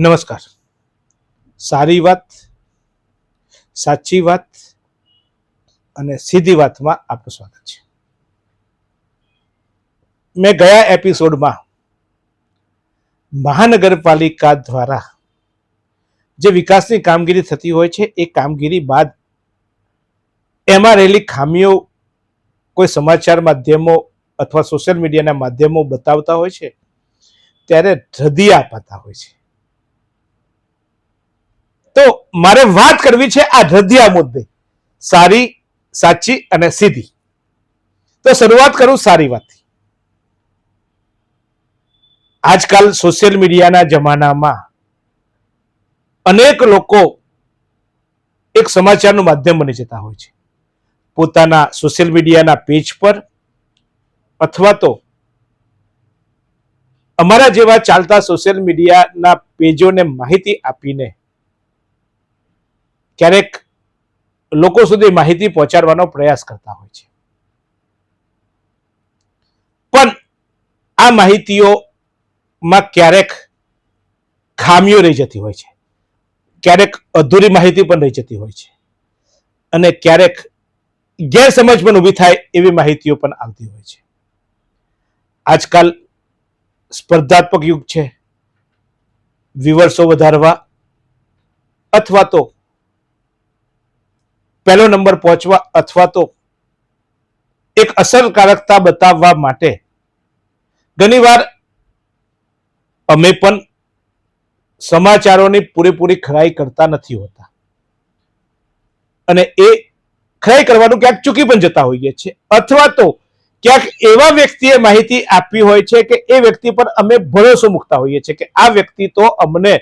નમસ્કાર. સારી વાત, સાચી વાત અને સીધી વાતમાં આપનું સ્વાગત છે. મેં ગયા એપિસોડમાં મહાનગરપાલિકા દ્વારા જે વિકાસની કામગીરી થતી હોય છે એ કામગીરી બાદ એમાં રહેલી ખામીઓ કોઈ સમાચાર માધ્યમો અથવા સોશિયલ મીડિયાના માધ્યમો બતાવતા હોય છે ત્યારે હૃદય અપાતા હોય છે. તો મારે વાત કરવી છે આ હૃદય મુદ્દે, સારી, સાચી અને સીધી. તો શરૂઆત કરું સારી વાતથી. આજકાલ સોશિયલ મીડિયાના જમાનામાં અનેક લોકો એક સમાચારનું માધ્યમ બની જતા હોય છે. પોતાના સોશિયલ મીડિયાના પેજ પર અથવા તો અમારા જેવા ચાલતા સોશિયલ મીડિયાના પેજોને માહિતી આપીને ક્યારેક લોકો સુધી માહિતી પહોંચાડવાનો પ્રયાસ કરતા હોય છે. પણ આ માહિતીઓમાં ક્યારેક ખામીઓ રહી જતી હોય છે, ક્યારેક અધૂરી માહિતી પણ રહી જતી હોય છે અને ક્યારેક ગેરસમજ પણ ઊભી થાય એવી માહિતીઓ પણ આવતી હોય છે. આજકાલ સ્પર્ધાત્મક યુગ છે. વ્યુઅર્સો વધારવા અથવા તો પહેલો નંબર પહોંચવા અથવા તો એક અસરકારકતા બતાવવા માટે ઘણીવાર અમે પણ સમાચારોની પૂરેપૂરી ખરાઈ કરતા નથી હોતા અને એ ખરાઈ કરવાનું ક્યાંક ચૂકી પણ જતા હોઈએ છીએ અથવા તો ક્યાંક એવા વ્યક્તિએ માહિતી આપી હોય છે કે એ વ્યક્તિ પર અમે ભરોસો મૂકતા હોઈએ છીએ કે આ વ્યક્તિ તો અમને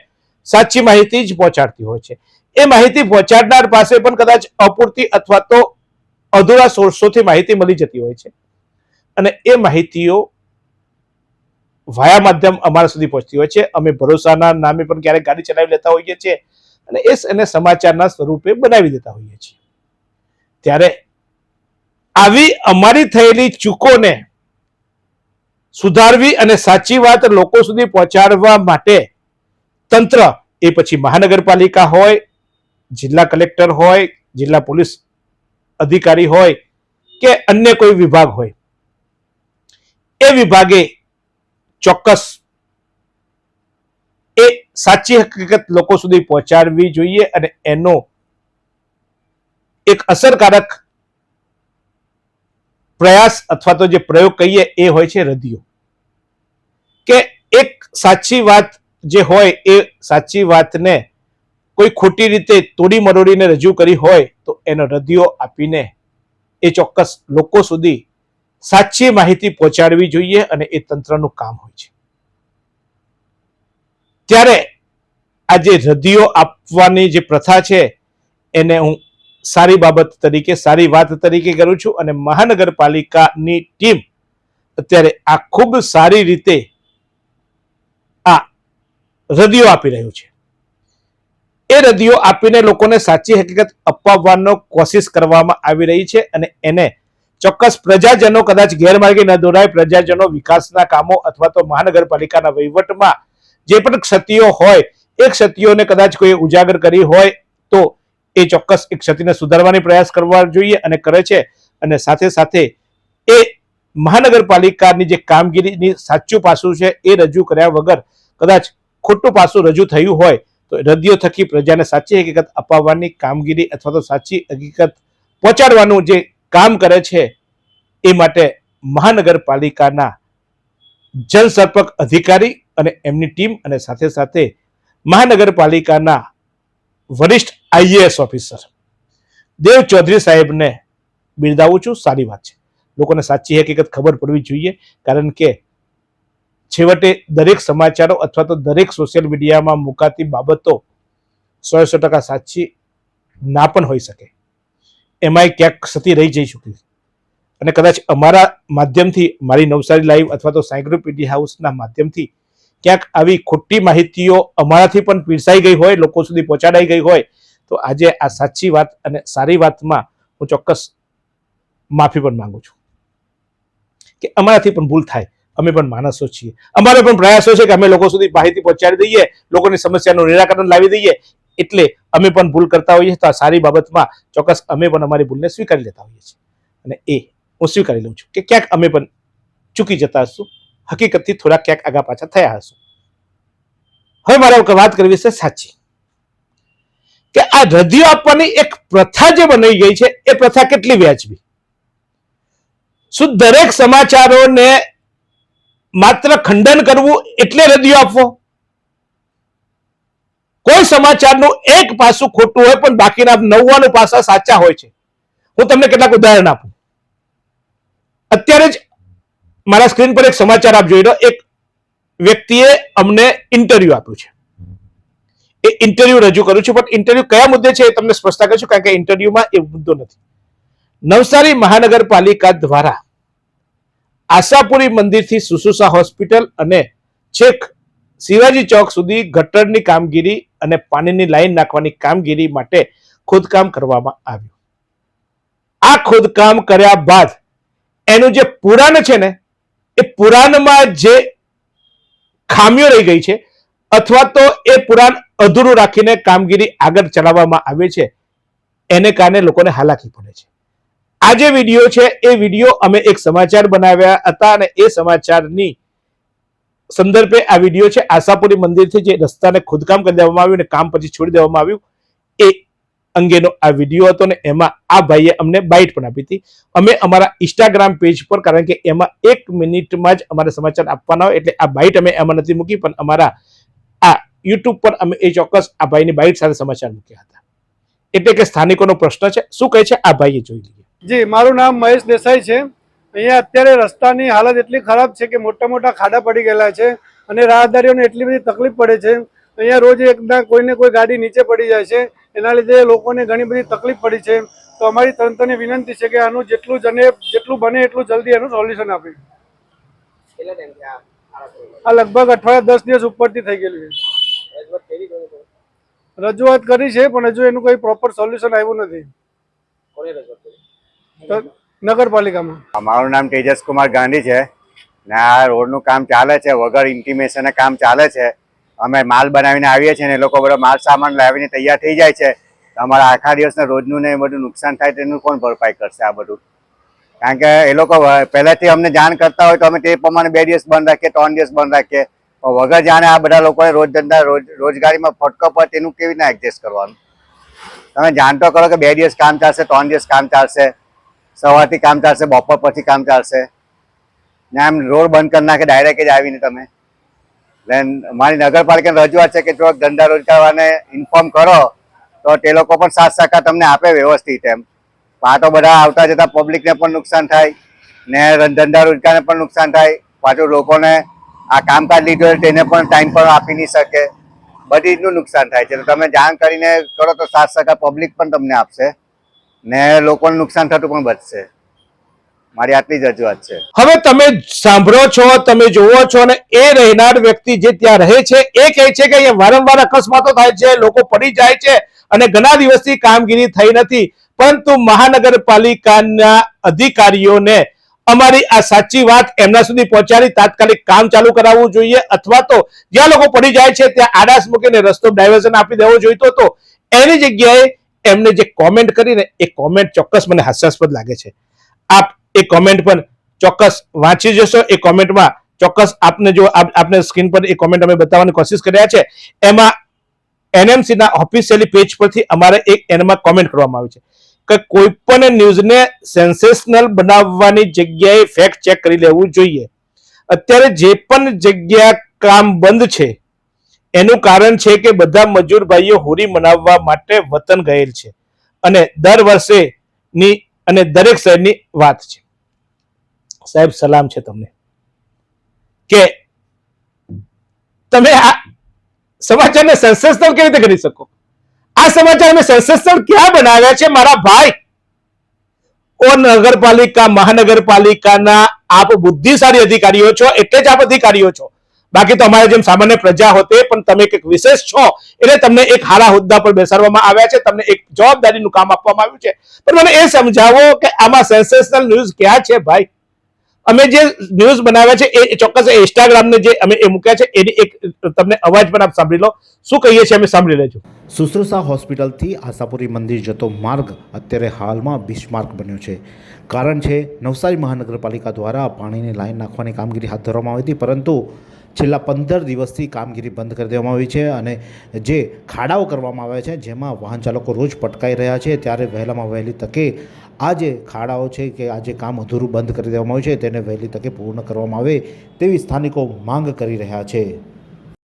સાચી માહિતી જ પહોંચાડતી હોય છે. એ માહિતી પહોંચાડનાર પાસે પણ કદાચ અપૂરતી અથવા તો અધૂરા સોર્સોથી માહિતી મળી જતી હોય છે અને એ માહિતીઓ વાયા માધ્યમ અમારા સુધી પહોંચતી હોય છે. અમે ભરોસાના નામે પણ ક્યારેક ગાડી ચલાવી લેતા હોઈએ છીએ અને એને સમાચારના સ્વરૂપે બનાવી દેતા હોઈએ છીએ. ત્યારે આવી અમારી થયેલી ચૂકોને સુધારવી અને સાચી વાત લોકો સુધી પહોંચાડવા માટે તંત્ર, એ પછી મહાનગરપાલિકા હોય, જિલ્લા કલેક્ટર હોય, જિલ્લા પોલીસ અધિકારી હોય કે અન્ય કોઈ વિભાગ હોય, એ વિભાગે ચોક્કસ એ સાચી હકીકત લોકો સુધી પહોંચાડવી જોઈએ અને એનો એક અસરકારક પ્રયાસ અથવા તો જે પ્રયોગ કહીએ એ હોય છે રદિયો. કે એક સાચી વાત જે હોય એ સાચી વાતને કોઈ ખોટી રીતે તોડી મરોડીને રજૂ કરી હોય તો એનો રદિયો આપીને એ ચોક્કસ લોકો સુધી સાચી માહિતી પહોંચાડવી જોઈએ અને એ તંત્રનું કામ હોય છે. ત્યારે આ જે રદિયો આપવાની જે પ્રથા છે એને હું સારી બાબત તરીકે, સારી વાત તરીકે કરું છું અને મહાનગરપાલિકાની ટીમ અત્યારે આ ખૂબ સારી રીતે આ રદિયો આપી રહ્યું છે. એ રદિયો આપીને લોકોને સાચી હકીકત અપાવવાનો કોશિશ કરવામાં આવી રહી છે અને એને ચોક્કસ પ્રજાજનો કદાચ ગેરમાર્ગે ન દોરાય, પ્રજાજનો વિકાસના કામો અથવા તો મહાનગરપાલિકાના વહીવટમાં જે પણ ક્ષતિઓ હોય એ ક્ષતિઓને કદાચ કોઈ ઉજાગર કરી હોય તો એ ચોક્કસ એ ક્ષતિને સુધારવાની પ્રયાસ કરવા જોઈએ અને કરે છે. અને સાથે સાથે એ મહાનગરપાલિકાની જે કામગીરીની સાચું પાસું છે એ રજૂ કર્યા વગર કદાચ ખોટું પાસું રજૂ થયું હોય તો રદિયો થકી પ્રજાને સાચી હકીકત અપાવવાની કામગીરી અથવા તો સાચી હકીકત પહોંચાડવાનું જે કામ કરે છે એ માટે મહાનગરપાલિકાના જનસંપર્ક અધિકારી અને એમની ટીમ અને સાથે સાથે મહાનગરપાલિકાના વરિષ્ઠ આઈએએસ ઓફિસર દેવ ચૌધરી સાહેબને બિરદાવું છું. સારી વાત છે. લોકોને સાચી હકીકત ખબર પડવી જોઈએ કારણ કે છેવટે દરેક સમાચારો અથવા તો દરેક સોશિયલ મીડિયામાં મુકાતી બાબતો 100% સાચી ના પણ હોઈ શકે. એમાંય ક્યાંક ક્ષતિ રહી જઈ શકે અને કદાચ અમારા માધ્યમથી, મારી નવસારી લાઈવ અથવા તો સાયક્લોપીડિયા હાઉસના માધ્યમથી ક્યાંક આવી ખોટી માહિતીઓ અમારાથી પણ પીરસાઈ ગઈ હોય, લોકો સુધી પહોંચાડાઈ ગઈ હોય તો આજે આ સાચી વાત અને સારી વાતમાં હું ચોક્કસ માફી પણ માંગુ છું કે અમારાથી પણ ભૂલ થાય. અમે પણ માણસો છીએ, અમારે પણ પ્રયાસો છે કે અમે લોકો સુધી માહિતી પહોંચાડી દઈએ, લોકોની સમસ્યાનું નિરાકરણ લાવી દઈએ. એટલે અમે પણ ભૂલ કરતા હોઈએ તો આ સારી બાબતમાં ચોક્કસ અમે પણ અમારી ભૂલને સ્વીકારી લેતા હોઈએ છીએ, અને એ હું સ્વીકારી લઉં છું કે ક્યાંક અમે પણ ચૂકી જતા હશું, હકીકતથી થોડા ક્યાંક આગા પાછા થયા હશું. હવે મારે વાત કરવી છે સાચી, કે આ રદિયો આપવાની એક પ્રથા જે બની ગઈ છે એ પ્રથા કેટલી વ્યાજબી? શું દરેક સમાચારોને માત્ર ખંડન કરવું એટલે રદિયો આપવો? કોઈ સમાચારનું એક પાસું ખોટું હોય પણ બાકીના 99 પાસા સાચા હોય છે. હું તમને કેટલાક ઉદાહરણ આપું. અત્યારે જ મારા સ્ક્રીન પર એક સમાચાર આપ જોઈ લો. એક વ્યક્તિએ અમને ઇન્ટરવ્યુ આપ્યું છે. એ ઇન્ટરવ્યુ રજૂ કરું છું, પણ ઇન્ટરવ્યુ કયા મુદ્દે છે એ તમને સ્પષ્ટતા કરીશું, કારણ કે ઇન્ટરવ્યુમાં એ મુદ્દો નથી. નવસારી મહાનગરપાલિકા દ્વારા આશાપુરી મંદિરથી સુસુસા હોસ્પિટલ અને છેક શિવાજી ચોક સુધી ગટરની કામગીરી અને પાણીની લાઈન નાખવાની કામગીરી માટે ખોદકામ કરવામાં આવ્યું. આ ખોદકામ કર્યા બાદ એનું જે પુરાણ છે ને, એ પુરાણમાં જે ખામીઓ રહી ગઈ છે અથવા તો એ પુરાણ અધૂરું રાખીને કામગીરી આગળ ચલાવવામાં આવે છે, એને કારણે લોકોને હાલાકી પડે છે. આ જે વિડીયો છે એ વિડીયો અમે એક સમાચાર બનાવ્યા હતા અને એ સમાચારની સંદર્ભે આ વિડીયો છે. આશાપુરી મંદિરથી જે રસ્તાને ખોદકામ કરી દેવામાં આવ્યું અને કામ પછી છોડી દેવામાં આવ્યું એ અંગેનો આ વિડીયો હતો, ને એમાં આ ભાઈએ અમને બાઇટ પણ આપી હતી. અમે અમારા ઇન્સ્ટાગ્રામ પેજ પર, કારણ કે એમાં 1 મિનિટમાં જ અમારા સમાચાર આપવાના હોય એટલે આ બાઇટ અમે એમાં નથી મૂકી, પણ અમારા આ યુટ્યુબ પર અમે એ ચોક્કસ આ ભાઈની બાઇટ સાથે સમાચાર મૂક્યા હતા. એટલે કે સ્થાનિકોનો પ્રશ્ન છે. શું કહે છે આ ભાઈએ, જોઈ લઈએ. જી, મારું નામ મહેશ દેસાઈ છે. અહીંયા અત્યારે રસ્તાની હાલત એટલી ખરાબ છે કે મોટા મોટા ખાડા પડી ગયેલા છે અને રાહદારીઓને એટલી બધી તકલીફ પડે છે. અહીંયા રોજ એકદમ કોઈને કોઈ ગાડી નીચે પડી જાય છે, એના લીધે લોકોને ઘણી બધી તકલીફ પડી છે. તો અમારી તંત્રને વિનંતી છે કે આનું જેટલું બને એટલું જલ્દી એનું સોલ્યુશન આપે. આ લગભગ અઠવાડિયા 10 દિવસ ઉપરથી થઈ ગયેલું છે. રજૂઆત કરી છે પણ હજુ એનું કોઈ પ્રોપર સોલ્યુશન આવ્યું નથી નગરપાલિકામાં. મારું નામ તેજસ કુમાર ગાંધી છે ને આ રોડનું કામ ચાલે છે, વગર ઇન્ટિમેશન કામ ચાલે છે. અમે માલ બનાવીને આવીએ છીએ ને એ લોકો બધો માલ સામાન લાવીને તૈયાર થઈ જાય છે. અમારા આખા દિવસના રોજનું ને બધું નુકસાન થાય તેનું કોણ ભરપાઈ કરશે આ બધું? કારણ કે એ લોકો પહેલાથી અમને જાણ કરતા હોય તો અમે તે પ્રમાણે 2 દિવસ બંધ રાખીએ, 3 દિવસ બંધ રાખીએ. વગર જાણે આ બધા લોકોને રોજગારીમાં ફટકો પડે તેનું કેવી રીતે એડજસ્ટ કરવાનું? તમે જાણ તો કરો કે 2 દિવસ કામ ચાલશે, 3 દિવસ કામ ચાલશે, સવારથી કામ ચાલશે, બપોર પછી કામ ચાલશે ને આમ રોડ બંધ કરી નાખે ડાયરેક્ટ જ આવીને. તમે મારી નગરપાલિકાની રજૂઆત છે કે જો ધંધા રોજગારવાળાને ઇન્ફોર્મ કરો તો તે લોકો પણ સાથ સહકાર તમને આપે વ્યવસ્થિત. એમ આ તો બધા આવતા જતા પબ્લિકને પણ નુકસાન થાય ને ધંધા રોજગારને પણ નુકસાન થાય. પાછું લોકોને આ કામકાજ લીધું હોય તેને પણ ટાઈમ પર આપી નહીં શકે, બધી રીતનું નુકસાન થાય છે. તો તમે જાણ કરીને કરો તો સાથ સહકાર પબ્લિક પણ તમને આપશે ને લોકોને નુકસાન થતું પણ બચશે. મારી આટલી જ રજૂઆત છે. હવે તમે સાંભળો છો, તમે જોવો છો, અને એ રહેનાર વ્યક્તિ જે ત્યાં રહે છે એ કહે છે કે અહીંયા વારંવાર અકસ્માતો થાય છે, લોકો પડી જાય છે અને ઘણા દિવસથી કામગીરી થઈ નથી. પરંતુ મહાનગરપાલિકાના અધિકારીઓને અમારી આ સાચી વાત એમના સુધી પહોંચાડી તાત્કાલિક કામ ચાલુ કરાવવું જોઈએ, અથવા તો જ્યાં લોકો પડી જાય છે ત્યાં આડાસ મૂકીને રસ્તો ડાયવર્ઝન આપી દેવો જોઈતો હતો. એની જગ્યાએ એમને જે કોમેન્ટ કરીને એ કોમેન્ટ ચોક્કસ મને હાસ્યાસ્પદ લાગે છે. આપ એ કોમેન્ટ પણ ચોક્કસ વાંચી જશો. એ કોમેન્ટમાં ચોક્કસ આપને જો આપને સ્ક્રીન પર એ કોમેન્ટ અમે બતાવવાની કોશિશ કર્યા છે. એમાં NMC ના ઓફિશિયલી પેજ પરથી અમારે એક એમાં કોમેન્ટ કરવામાં આવી છે કે કોઈ પણ ન્યૂઝને સેન્સેશનલ બનાવવાની જગ્યાએ ફેક્ટ ચેક કરી લેવું જોઈએ. અત્યારે જે પણ જગ્યા કામ બંધ છે એનું કારણ છે કે બધા મજૂર ભાઈઓ હોળી મનાવવા માટે વતન ગયેલ છે અને દર વર્ષેની અને દરેક શહેરની વાત છે. સાહેબ સલામ છે તમને કે તમે આ સમાચારને સેન્સેશનલ કેવી રીતે કરી શકો? આ સમાચાર મેં સેન્સેશનલ ક્યાં બનાવ્યા છે મારા ભાઈ? ઓ નગરપાલિકા મહાનગરપાલિકાના આપ બુદ્ધિશાળી અધિકારીઓ છો એટલે જ આપ અધિકારીઓ છો. બાકી તો અમારે જેમ સામાન્ય પ્રજા હોતે, પણ તમે એક વિશેષ છો એટલે તમને એક હારા હોદ્દા પર બેસાડવામાં આવ્યા છે, તમને એક જવાબદારીનું કામ આપવામાં આવ્યું છે. પણ મને એ સમજાવો કે આમાં સેન્સેશનલ ન્યૂઝ ક્યાં છે ભાઈ? અમે જે ન્યૂઝ બનાવ્યા છે એ ચોક્કસ ઇન્સ્ટાગ્રામને જે અમે એ મૂક્યા છે એની એક તમને અવાજ પણ આપ સાંભળી લો, શું કહીએ છીએ અમે સાંભળી લેજો. સુશ્રુષા હોસ્પિટલથી આશાપુરી મંદિર જતો માર્ગ અત્યારે હાલમાં બિસ્માર્ક બન્યો છે. કારણ છે નવસારી મહાનગરપાલિકા દ્વારા પાણીની લાઈન નાખવાની કામગીરી હાથ ધરવામાં આવી હતી, પરંતુ છેલ્લા 15 દિવસથી કામગીરી બંધ કરી દેવામાં આવી છે અને જે ખાડાઓ કરવામાં આવ્યા છે જેમાં વાહન ચાલકો રોજ પટકાઈ રહ્યા છે, ત્યારે વહેલામાં વહેલી તકે આ જે ખાડાઓ છે કે આ જે કામ અધૂરું બંધ કરી દેવામાં આવ્યું છે તેને વહેલી તકે પૂર્ણ કરવામાં આવે તેવી સ્થાનિકો માંગ કરી રહ્યા છે.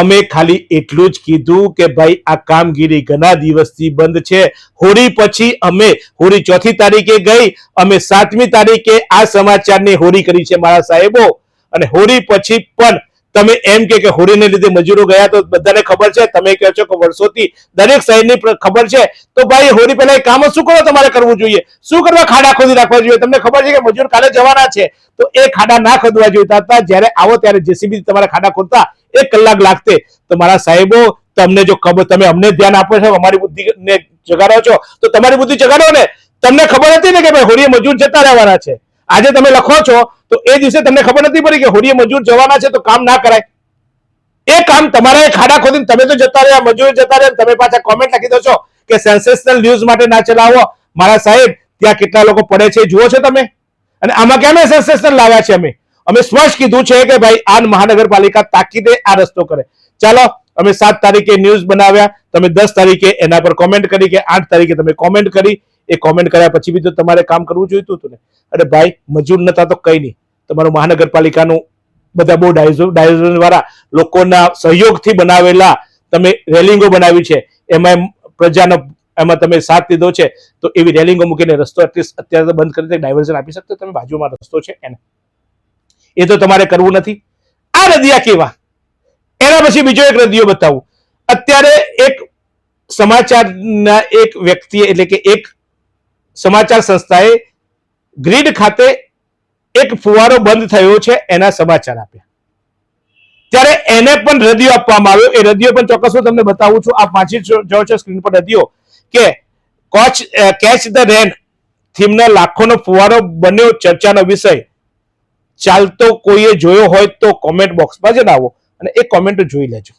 અમે ખાલી એટલું જ કીધું કે ભાઈ આ કામગીરી ઘણા દિવસથી બંધ છે. હોળી પછી અમે હોળી 4મી તારીખે ગઈ, અમે 7મી તારીખે આ સમાચારની હોળી કરી છે મારા સાહેબો. અને હોળી પછી પણ તમે એમ કે હોળીને લીધે મજૂરો ગયા, તો બધાને ખબર છે, તમે કહો છો કે વર્ષોથી દરેક શહેરની ખબર છે, તો ભાઈ હોળી પહેલા એ કામ શું કરો તમારે કરવું જોઈએ? શું કરવા ખાડા ખોદી રાખવા જોઈએ? તમને ખબર છે કે મજૂર કાલે જવાના છે, તો એ ખાડા ના ખોદવા જોઈતા હતા. જ્યારે આવો ત્યારે જેસીબી તમારા ખાડા ખોદતા 1 કલાક લાગતે. તો મારા સાહેબો, તમને જો ખબર, તમે અમને ધ્યાન આપો છો, અમારી બુદ્ધિને જગાડો છો, તો તમારી બુદ્ધિ જગાડો ને. તમને ખબર હતી ને કે ભાઈ હોળીએ મજૂર જતા રહેવાના છે. આજે તમે લખો છો તો એ દિવસે તમને ખબર નથી પડી કે હોળીએ મજૂર જવાના છે, તો કામ ના કરાય. એ કામ તમારે ખાડા ખોદીને તમે તો જતા રહ્યા, મજૂર જતા રહ્યા, તમે પાછા કોમેન્ટ લખી દો છો કે સેન્સેશનલ ન્યૂઝ માટે ના ચલાવો. મારા સાહેબ, ત્યાં કેટલા લોકો પડે છે જુઓ છો તમે. અને આમાં કેમ સેન્સેશનલ લાવ્યા છે? અમે સ્પષ્ટ કીધું છે કે ભાઈ આ મહાનગરપાલિકા તાકીદે આ રસ્તો કરે. ચાલો, અમે 7 તારીખે ન્યૂઝ બનાવ્યા, તમે 10 તારીખે એના પર કોમેન્ટ કરી, કે 8 તારીખે તમે કોમેન્ટ કરી. એ કોમેન્ટ કર્યા પછી બી તો તમારે કામ કરવું જોઈતું હતું ને. અરે ભાઈ, મજૂર નતા તો કઈ નહીં, તમારું મહાનગરપાલિકાનું બધા બહુ ડાયઝન વાળા લોકોના સહયોગથી બનાવેલા તમે રેલિંગો બનાવી છે, એમાં પ્રજાનો એમાં તમે સાથ લીધો છે, તો એવી રેલિંગો મૂકીને રસ્તો એટલીસ્ટ અત્યારે બંધ કરી ડાયવર્ઝન આપી શકતો. તમે બાજુમાં રસ્તો છે એને, એ તો તમારે કરવું નથી. આ રદિયા કેવા? એના પછી બીજો એક રદિયો બતાવું. અત્યારે એક સમાચારના એક વ્યક્તિએ, એટલે કે એક સમાચાર સંસ્થાએ ગ્રીડ ખાતે એક ફુવારો બંધ થયો છે એના સમાચાર આપ્યા, ત્યારે એને પણ રદિયો આપવામાં આવ્યો. એ રદિયો પણ ચોક્કસ હું તમને બતાવું છું. આપ વાંચી જાઓ છો સ્ક્રીન પર રદિયો, કે કેચ ધ રેન થીમના લાખોનો ફુવારો બન્યો ચર્ચાનો વિષય. ચાલતો કોઈએ જોયો હોય તો કોમેન્ટ બોક્સમાં જણાવો અને એ કોમેન્ટ જોઈ લેજો.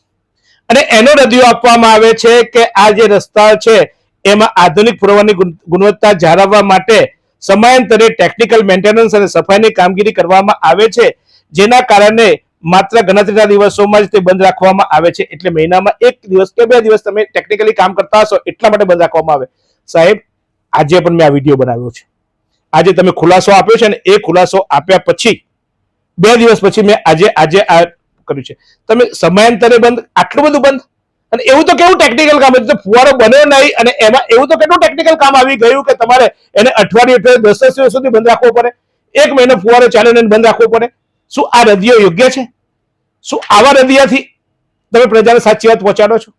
અને એનો રદિયો આપવામાં આવે છે કે આ જે રસ્તા છે એમાં આધુનિક પુરવઠાની ગુણવત્તા જાળવવા માટે સમયાંતરે ટેકનિકલ મેન્ટેનન્સ અને સફાઈની કામગીરી કરવામાં આવે છે, જેના કારણે માત્ર ગણતરીના દિવસોમાં જ તે બંધ રાખવામાં આવે છે. એટલે મહિનામાં 1 દિવસ કે 2 દિવસ તમે ટેકનિકલી કામ કરતા હશો એટલા માટે બંધ રાખવામાં આવે. સાહેબ, આજે પણ મેં આ વિડીયો બનાવ્યો છે. આજે તમે ખુલાસો આપ્યો છે, અને એ ખુલાસો આપ્યા પછી 2 દિવસ પછી મેં આજે આ કર્યું છે. તમે સમયાંતરે બંધ, આટલું બધું બંધ. અને એવું તો કેવું ટેકનિકલ કામ હતું? ફુવારો બન્યો નહીં અને એમાં એવું તો કેટલું ટેકનિકલ કામ આવી ગયું કે તમારે એને અઠવાડિયે 10 દિવસ સુધી બંધ રાખવો પડે, 1 મહિનો ફુવારો ચાલે ને બંધ રાખવો પડે. શું આ રદિયો યોગ્ય છે? શું આવા રદિયાથી તમે પ્રજાને સાચી વાત પહોંચાડો છો?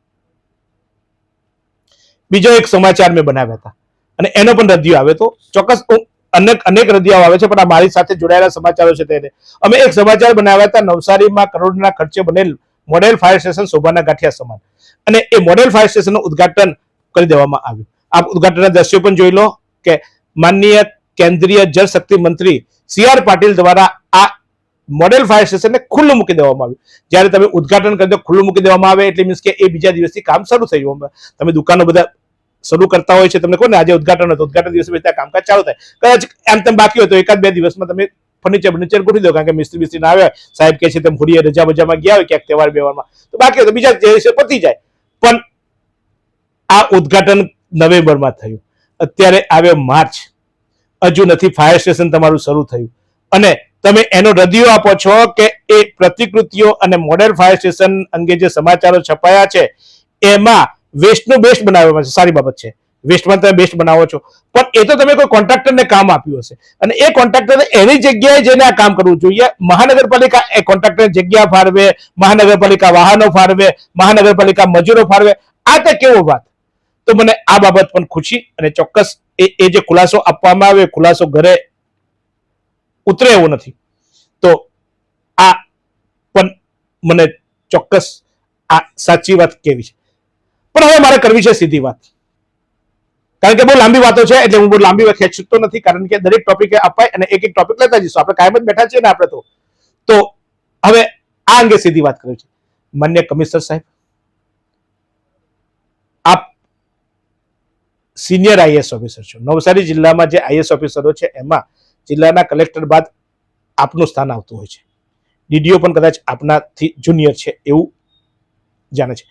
બીજો એક સમાચાર મેં બનાવ્યા હતા અને એનો પણ રદિયો આવે તો ચોક્કસ અનેક રદિયાઓ આવે છે, પણ આ મારી સાથે જોડાયેલા સમાચારો છે તેને અમે એક સમાચાર બનાવ્યા હતા. નવસારીમાં કરોડના ખર્ચે બનેલ મોડેલ ફાયર સ્ટેશન શોભાના ગાંઠિયા સમાન, અને એ મોડેલ ફાયર સ્ટેશનનું ઉદ્ઘાટન કરી દેવામાં આવ્યું. આ ઉદ્ઘાટનના દ્રશ્યો પણ જોઈ લો કે માનનીય કેન્દ્રીય જળ શક્તિ મંત્રી CR પાટીલ દ્વારા આ મોડેલ ફાયર સ્ટેશનને ખુલ્લું મૂકી દેવામાં આવ્યું. જ્યારે તમે ઉદ્ઘાટન કરી દો, ખુલ્લું મૂકી દેવામાં આવે એટલે મીન્સ કે એ બીજા દિવસથી કામ શરૂ થયું. તમે દુકાનો બધા શરૂ કરતા હોય છે, તમને કહો ને આજે ઉદ્ઘાટન હતું, ઉદ્ઘાટન દિવસે બધા કામકાજ ચાલુ થાય. કદાચ એમ તેમ બાકી હોય તો 1-2 દિવસમાં તમે ફર્નિચર ગોઠવી દો, કારણ કે મિસ્ત્રી ના આવે, સાહેબ કે છે તેમ હોળીએ રજા બજામાં ગયા હોય ક્યાંક તહેવાર બેવારમાં, તો બાકી હોય તો બીજા દિવસે પતી જાય. પણ આ ઉદ્ઘાટન નવેમ્બરમાં થયું, અત્યારે આવ્યો માર્ચ, હજુ નથી ફાયર સ્ટેશન તમારું શરૂ થયું, અને તમે એનો રદિયો આપો છો કે એ પ્રતિકૃતિઓ અને મોડેલ ફાયર સ્ટેશન અંગે જે સમાચારો છપાયા છે એમાં વેસ્ટનું બેસ્ટ બનાવવામાં છે. સારી બાબત છે, વેસ્ટમાં તમે બેસ્ટ બનાવો છો, પણ એ તો તમે કોઈ કોન્ટ્રાક્ટરને કામ આપ્યું હશે અને એ કોન્ટ્રાક્ટરને એની જગ્યાએ જઈને આ કામ કરવું જોઈએ. મહાનગરપાલિકા એ કોન્ટ્રાક્ટરની જગ્યા ફાળવે, મહાનગરપાલિકા વાહનો ફાળવે, મહાનગરપાલિકા મજૂરો ફાળવે. આ તો કેવો વાત? તો મને આ બાબત પણ ખુશી, અને ચોક્કસ એ જે ખુલાસો આપવામાં આવે ખુલાસો ઘરે ઉતરે એવું નથી. તો આ પણ મને ચોક્કસ આ સાચી વાત કેવી છે. પણ હવે મારે કરવી છે સીધી વાત. કારણ કે બહુ લાંબી વાતો છે એટલે હું બહુ લાંબી ખેંચતો નથી, કારણ કે દરેક ટોપિકે અપાય અને એક એક ટોપિક લેતા જઈશું. આપણે કાયમ જ બેઠા છીએ ને આપણે તો હવે આ અંગે સીધી વાત કરું છું. માન્ય કમિશનર સાહેબ, આપ સિનિયર આઈએએસ ઓફિસર છો. નવસારી જિલ્લામાં જે આઈએએસ ઓફિસરો છે એમાં જિલ્લાના કલેક્ટર બાદ આપનું સ્થાન આવતું હોય છે. ડીડીઓ પણ કદાચ આપનાથી જુનિયર છે એવું જાણે છે,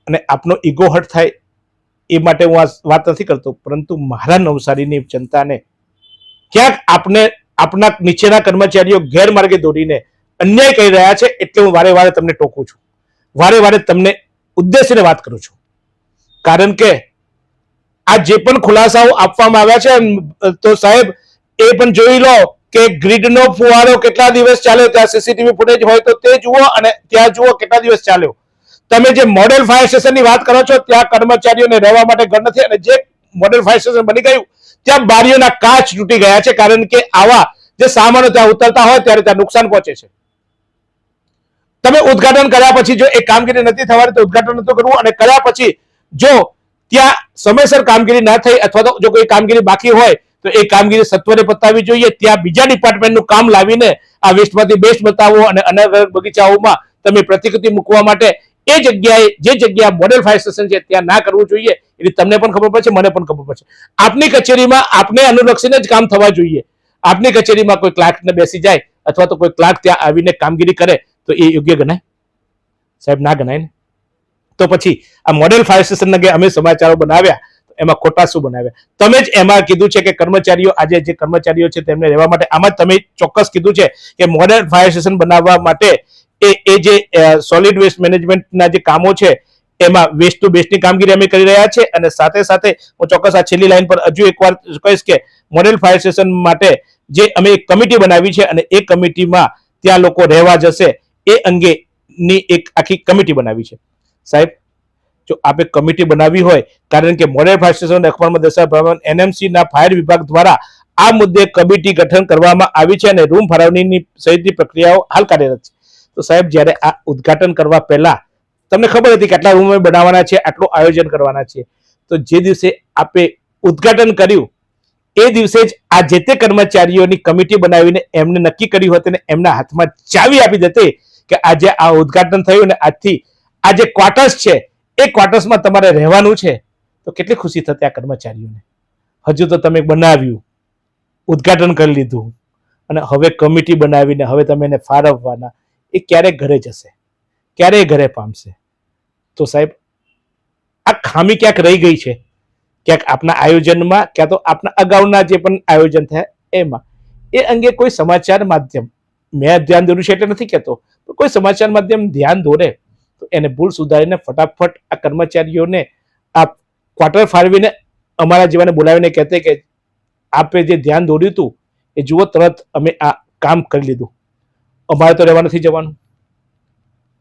અને આપનો ઈગો હર્ટ થાય એ માટે હું આ વાત નથી કરતો, પરંતુ મારા નવસારીની જનતાને ક્યાંક આપના નીચેના કર્મચારીઓ ગેરમાર્ગે દોડીને અન્યાય કરી રહ્યા છે, એટલે હું વારે વારે તમને ટોકું છું, વારે વારે તમને ઉદ્દેશીને વાત કરું છું. કારણ કે આ જે પણ ખુલાસાઓ આપવામાં આવ્યા છે તો સાહેબ એ પણ જોઈ લો કે ગ્રીડનો ફુવારો કેટલા દિવસ ચાલ્યો, ત્યાં સીસીટીવી ફૂટેજ હોય તો તે જુઓ અને ત્યાં જુઓ કેટલા દિવસ ચાલ્યો. તમે જે મોડેલ ફાયર સ્ટેશનની વાત કરો છો ત્યાં કર્મચારીઓને રહેવા માટે ઘર નથી, અને જે મોડેલ ફાયર સ્ટેશન બની ગયું ત્યાં બારીઓના કાચ તૂટી ગયા છે, કારણ કે આવા જે સામાનો ત્યાં ઉતરતા હોય ત્યારે ત્યાં નુકસાન પહોંચે છે. તમે ઉદઘાટન કર્યા પછી જો એ કામગીરી નથી થવાની તો ઉદઘાટન નતું કરવું, અને કર્યા પછી જો ત્યાં સમયસર કામગીરી ના થઈ અથવા તો જો કોઈ કામગીરી બાકી હોય તો એ કામગીરી સત્વરે પતાવવી જોઈએ. ત્યાં બીજા ડિપાર્ટમેન્ટનું કામ લાવીને આ વેસ્ટમાંથી બેસ્ટ બતાવો અને અલગ બગીચાઓમાં તમે પ્રતિકૃતિ મૂકવા માટે એ જગ્યાએ જે જગ્યા મોડેલ ફાયર સ્ટેશન છે ત્યાં ના કરવું જોઈએ. એટલે તમને પણ ખબર પડશે, મને પણ ખબર પડશે. આપની કચેરીમાં આપને અનુલક્ષીને જ કામ થવા જોઈએ. આપની કચેરીમાં કોઈ ક્લાર્કને બેસી જાય અથવા તો કોઈ ક્લાર્ક ત્યાં આવીને કામગીરી કરે તો એ યોગ્ય ગણાય? સાહેબ ના ગણાય ને. તો પછી આ મોડેલ ફાયર સ્ટેશન અંગે અમે સમાચારો બનાવ્યા, એમાં ખોટા શું બનાવ્યા? તમે જ એમાં કીધું છે કે કર્મચારીઓ, આજે જે કર્મચારીઓ છે તેમને રહેવા માટે, આમાં તમે ચોક્કસ કીધું છે કે મોડેલ ફાયર સ્ટેશન બનાવવા માટે એ જે સોલિડ વેસ્ટ મેનેજમેન્ટના જે કામો છે એમાં વેસ્ટ ટુ બેસ્ટની કામગીરી અમે કરી રહ્યા છે. અને સાથે સાથે હું ચોક્કસ આ છેલ્લી લાઈન પર હજુ એકવાર કહીશ કે મોડેલ ફાયર સ્ટેશન માટે જે અમે એક કમિટી બનાવી છે અને એ કમિટીમાં ત્યાં લોકો રહેવા જશે એ અંગેની એક આખી કમિટી બનાવી છે. સાહેબ, જો આપે કમિટી બનાવી હોય, કારણ કે મોડેલ ફાયર સ્ટેશન અખબારમાં દર્શાવ્યા એનએમસી ના ફાયર વિભાગ દ્વારા આ મુદ્દે કમિટી ગઠન કરવામાં આવી છે અને રૂમ ફાળવણીની સહિતની પ્રક્રિયાઓ હાલ કાર્યરત છે. તો સાહેબ, જ્યારે આ ઉદઘાટન કરવા પહેલા તમને ખબર હતી કે આટલા રૂમ બનાવવાના છે, આટલું આયોજન કરવાના છે, તો જે દિવસે આપે ઉદઘાટન કર્યું એ દિવસે જ આ જે તે કર્મચારીઓની કમિટી બનાવીને એમને નક્કી કર્યું હતું અને એમના હાથમાં ચાવી આપી દેતી કે આજે આ ઉદઘાટન થયું ને આજથી આ જે ક્વાર્ટર્સ છે એ ક્વાર્ટર્સમાં તમારે રહેવાનું છે, તો કેટલી ખુશી થતી આ કર્મચારીઓને. હજુ તો તમે બનાવ્યું, ઉદઘાટન કરી લીધું અને હવે કમિટી બનાવીને હવે તમે એને ફાળવવાના, એ ક્યારે ઘરે જશે, ક્યારે ઘરે પામશે? તો સાહેબ, આ ખામી ક્યાંક રહી ગઈ છે, ક્યાંક આપના આયોજનમાં, ક્યાં તો આપના અગાઉના જે પણ આયોજન થયા એમાં. એ અંગે કોઈ સમાચાર માધ્યમ, મેં ધ્યાન દોર્યું છે એટલે નથી કહેતો, કોઈ સમાચાર માધ્યમ ધ્યાન દોરે તો એને ભૂલ સુધારીને ફટાફટ આ કર્મચારીઓને આ ક્વાર્ટર ફાળવીને અમારા જેવાને બોલાવીને કહેતે કે આપે જે ધ્યાન દોર્યું હતું એ જુઓ, તરત અમે આ કામ કરી લીધું, અમારે તો રહેવા નથી જવાનું.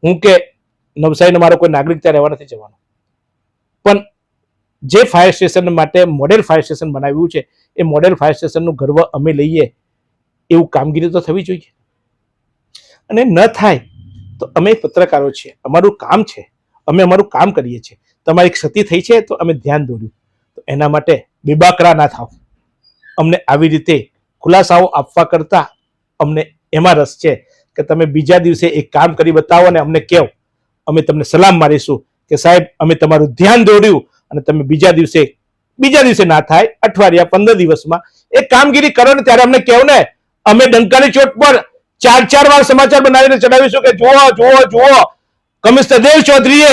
હું કે નવસારીનો મારો કોઈ નાગરિક ત્યાં રહેવા નથી જવાનો. પણ જે ફાયર સ્ટેશન માટે મોડેલ ફાયર સ્ટેશન બનાવ્યું છે એ મોડેલ ફાયર સ્ટેશનનું ગર્વ અમે લઈએ એવું કામગીરી તો થવી જોઈએ. અને ન થાય તો અમે પત્રકારો છીએ, અમારું કામ છે, અમે અમારું કામ કરીએ છીએ. તમારી ક્ષતિ થઈ છે તો અમે ધ્યાન દોર્યું, તો એના માટે બેબાકરા ના થાવ. અમને આવી રીતે ખુલાસાઓ આપવા કરતા અમને એમાં રસ છે કે તમે બીજા દિવસે એક કામ કરી બતાવો અને અમને કહો, અમે તમને સલામ મારીશું કે સાહેબ અમે તમારું ધ્યાન દોર્યું અને તમે બીજા દિવસે ના થાય, અઠવાડિયા 15 દિવસમાં એ કામગીરી કરો ને ત્યારે અમને કહો ને. અમે ડંકાની ચોટ પર 4 વાર સમાચાર બનાવીને ચડાવીશું કે જુઓ કમિશનર દેવ ચૌધરીએ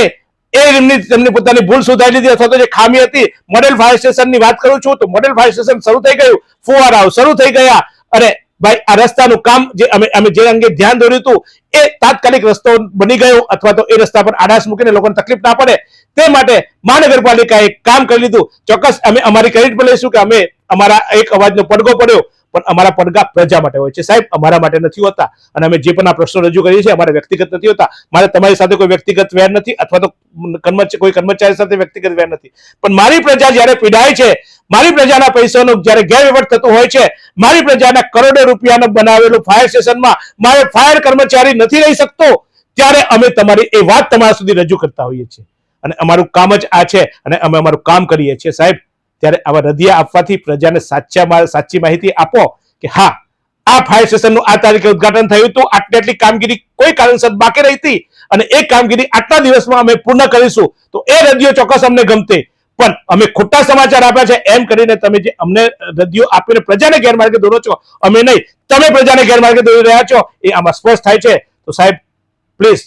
તેમની પોતાની ભૂલ સુધારી લીધી અથવા તો જે ખામી હતી. મોડેલ ફાયર સ્ટેશનની વાત કરું છું તો મોડેલ ફાયર સ્ટેશન શરૂ થઈ ગયું, ફુવારાઓ શરૂ થઈ ગયા. અરે ભાઈ, આ રસ્તાનું કામ જે અમે જે અંગે ધ્યાન દોર્યું હતું એ તાત્કાલિક રસ્તો બની ગયો અથવા તો એ રસ્તા પર આડાશ મૂકીને લોકોને તકલીફ ના પડે તે માટે મહાનગરપાલિકાએ કામ કરી લીધું. ચોક્કસ અમે અમારી ક્રેડિટ પર લઈશું કે અમે અમારા એક અવાજનો પડઘો પડ્યો, પણ અમારા પડઘા પ્રજા માટે હોય છે સાહેબ, અમારા માટે નથી હોતા. અને અમે જે પણ આ પ્રશ્નો રજૂ કરીએ છીએ અમારે વ્યક્તિગત નથી હોતા. મારે તમારી સાથે કોઈ વ્યક્તિગત વેર નથી અથવા તો કોઈ કર્મચારી સાથે વ્યક્તિગત વેર નથી. પણ મારી પ્રજા જ્યારે પીડાય છે, મારી પ્રજાના પૈસાનો જ્યારે ગેરવહીવટ થતો હોય છે, મારી પ્રજાના કરોડો રૂપિયાનું બનાવેલું ફાયર સ્ટેશનમાં મારે ફાયર કર્મચારી નથી રહી શકતો, ત્યારે અમે તમારી એ વાત તમારા સુધી રજૂ કરતા હોઈએ છીએ. અને અમારું કામ જ આ છે અને અમે અમારું કામ કરીએ છીએ સાહેબ. ત્યારે આવા રદિયા આપવાથી પ્રજાને સાચી માહિતી આપો કે હા, આ ફાયર સ્ટેશનનું આ તારીખે ઉદઘાટન થયું હતું, આટલી કામગીરી કોઈ કારણસર બાકી રહી હતી અને એ કામગીરી આટલા દિવસમાં અમે પૂર્ણ કરીશું, તો એ રદિયો ચોક્કસ અમને ગમતે. પણ અમે ખોટા સમાચાર આપ્યા છે એમ કરીને તમે જે અમને રદિયો આપીને પ્રજાને ગેરમાર્ગે દોરો છો, અમે નહીં, તમે પ્રજાને ગેરમાર્ગે દોરી રહ્યા છો, એ આમાં સ્પષ્ટ થાય છે. તો સાહેબ પ્લીઝ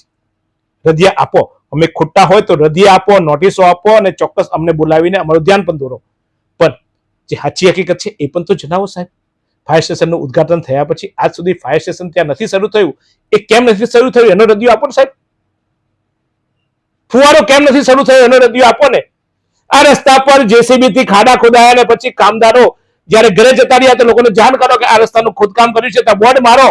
રદિયા આપો. અમે ખોટા હોય તો રદિયા આપો, નોટિસો આપો અને ચોક્કસ અમને બોલાવીને અમારું ધ્યાન પણ દોરો. પણ જે સાચી હકીકત છે એ પણ તો જણાવો સાહેબ. ફાયર સ્ટેશનનું ઉદઘાટન થયા પછી આજ સુધી ફાયર સ્ટેશન ત્યાં નથી શરૂ થયું, એ કેમ નથી શરૂ થયું એનો રદિયો આપો ને સાહેબ. ફુવારો કેમ નથી શરૂ થયો એનો રદિયો આપો ને. આ રસ્તા પર જેસીબી થી ખાડા ખોદાયા અને પછી કામદારો જયારે ઘરે જતા રહ્યા તો લોકોને જાણ કરો કે આ રસ્તાનું ખોદકામ કર્યું છે, તો બોર્ડ મારો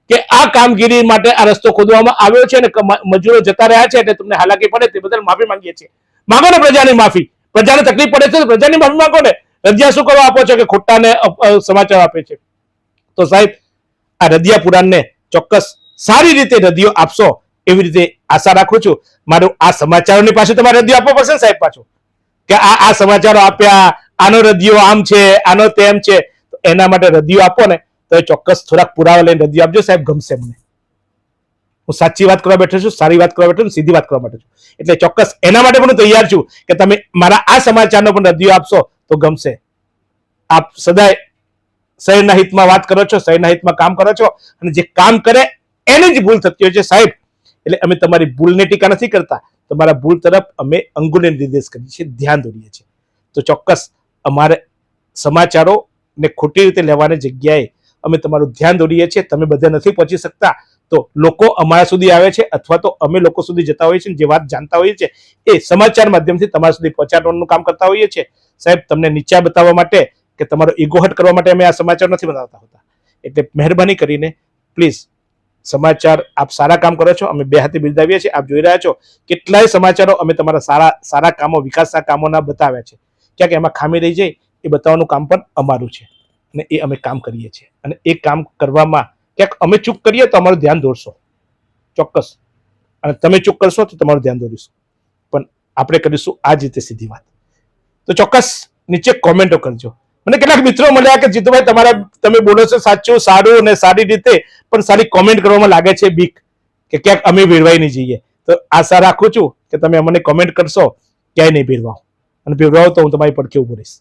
કે આ કામગીરી માટે આ રસ્તો ખોદવામાં આવ્યો છે અને મજૂરો જતા રહ્યા છે એટલે તમને હાલાકી પડે તે બદલ માફી માંગીએ છીએ. માંગો ને પ્રજાની માફી. પ્રજાને તકલીફ પડે છે તો પ્રજાની માફી માંગો ને. રદિયા શું કરવા આપો છો કે ખોટાને સમાચાર આપે છે? તો સાહેબ આ રદિયા પુરાણને ચોક્કસ સારી રીતે રદિયો આપશો એવી રીતે આશા રાખું છું. મારું આ સમાચારોની પાસે તમારે રદિયો આપવો પડશે ને સાહેબ પાછો, કે આ સમાચારો આપ્યા, આનો રદિયો આમ છે, આનો તેમ છે. તો એના માટે રદિયો આપો ને તો એ ચોક્કસ થોડાક પુરાવા લઈને રદિયો આપજો સાહેબ, ગમશે મને. હું સાચી વાત કરવા બેઠો છું, સારી વાત કરવા બેઠો છું, સીધી વાત કરવા બેઠો છું. એટલે ચોક્કસ એના માટે પણ હું તૈયાર છું કે તમે મારા આ સમાચારનો પણ રદિયો આપશો તો ગમશે. આપ સદાય શહેરના હિતમાં વાત કરો છો, શહેરના હિતમાં કામ કરો છો અને જે કામ કરે એની જ ભૂલ થતી હોય છે સાહેબ. એટલે અમે તમારી ભૂલને ટીકા નથી કરતા, તમારા ભૂલ તરફ અમે અંગુલે નિર્દેશ કરીએ છીએ, ધ્યાન દોરીએ છીએ. તો ચોક્કસ અમારે સમાચારો ને ખોટી રીતે લેવાની જગ્યાએ અમે તમારું ધ્યાન દોરીએ છીએ. તમે બધા નથી પહોંચી શકતા તો લોકો અમારા સુધી આવે છે અથવા તો અમે લોકો સુધી જતા હોઈએ છીએ, જે વાત જાણતા હોઈએ છીએ એ સમાચાર માધ્યમથી તમારા સુધી પહોંચાડવાનું કામ કરતા હોઈએ છીએ. સાહેબ તમને નીચા બતાવવા માટે કે તમારો ઈગો હટ કરવા માટે અમે આ સમાચાર નથી બનાવતા હોતા. એટલે મહેરબાની કરીને પ્લીઝ સમાચાર આપ સારા કામ કરો છો, અમે બે હાથે બિરદાવીએ છીએ. આપ જોઈ રહ્યા છો કેટલાય સમાચારો અમે તમારા સારા કામો, વિકાસના કામોના બતાવ્યા છે. ક્યાંક એમાં ખામી રહી જાય એ બતાવવાનું કામ પણ અમારું છે અને એ અમે કામ કરીએ છીએ. અને એ કામ કરવામાં ક્યાંક અમે ચૂક કરીએ તો અમારું ધ્યાન દોરશો ચોક્કસ, અને તમે ચૂક કરશો તો તમારું ધ્યાન દોરીશું. પણ આપણે કરીશું આ જ રીતે સીધી વાત. તો ચોક્કસ નીચે કોમેન્ટો કરજો. મને કેટલાક મિત્રો મળ્યા કે જીતુભાઈ તમે બોલો છો સાચું, સારું અને સારી રીતે, પણ સારી કોમેન્ટ કરવામાં લાગે છે બીક કે ક્યાંક અમે ભેળવાઈ નહીં જઈએ. તો આશા રાખું છું કે તમે અમને કોમેન્ટ કરશો, ક્યાંય નહીં ભેળવાઓ, અને ભેળવાઓ તો હું તમારી પડખે ઉભો રહીશ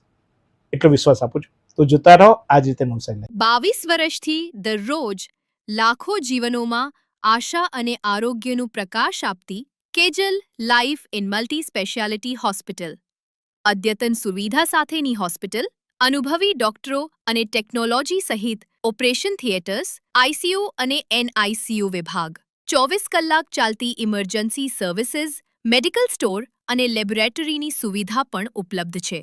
એટલો વિશ્વાસ આપું છું. તો જોતા રહો આ જ રીતે નવસારી. 22 વર્ષથી દરરોજ લાખો જીવનોમાં આશા અને આરોગ્યનું પ્રકાશ આપતી Kejal life in multi speciality hospital. અદ્યતન સુવિધા સાથેની હોસ્પિટલ, અનુભવી ડોક્ટરો અને ટેકનોલોજી સહિત ઓપરેશન થિયેટર્સ, આઈસીયુ અને એનઆઈસીયુ વિભાગ, 24 કલાક ચાલતી ઇમરજન્સી સર્વિસીસ, મેડિકલ સ્ટોર અને લેબોરેટરીની સુવિધા પણ ઉપલબ્ધ છે.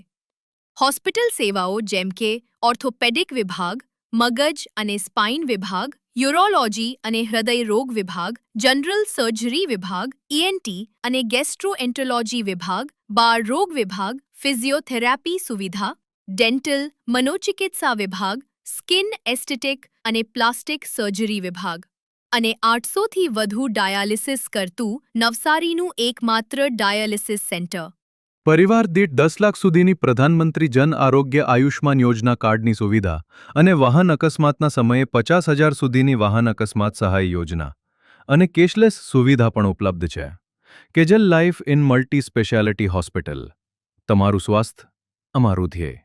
હોસ્પિટલ સેવાઓ જેમ કે ઓર્થોપેડિક વિભાગ, મગજ અને સ્પાઇન વિભાગ, યુરોલોજી અને હૃદય રોગ વિભાગ, જનરલ સર્જરી વિભાગ, ઈએનટી અને ગેસ્ટ્રોએન્ટરોલોજી વિભાગ, બાળ રોગ વિભાગ, ફિઝિયોથેરાપી સુવિધા, ડેન્ટલ, મનોચિકિત્સા વિભાગ, સ્કિન એસ્થેટિક અને પ્લાસ્ટિક સર્જરી વિભાગ અને 800થી વધુ ડાયાલિસિસ કરતું નવસારીનું એકમાત્ર ડાયાલિસિસ સેન્ટર. પરિવાર દીઠ 10 લાખ સુધીની પ્રધાનમંત્રી જન આરોગ્ય આયુષ્માન યોજના કાર્ડની સુવિધા અને વાહન અકસ્માતના સમયે 50,000 સુધીની વાહન અકસ્માત સહાય યોજના અને કેશલેસ સુવિધા પણ ઉપલબ્ધ છે. Kejal life in multi speciality hospital. તમારું સ્વાસ્થ્ય અમારું ધ્યેય.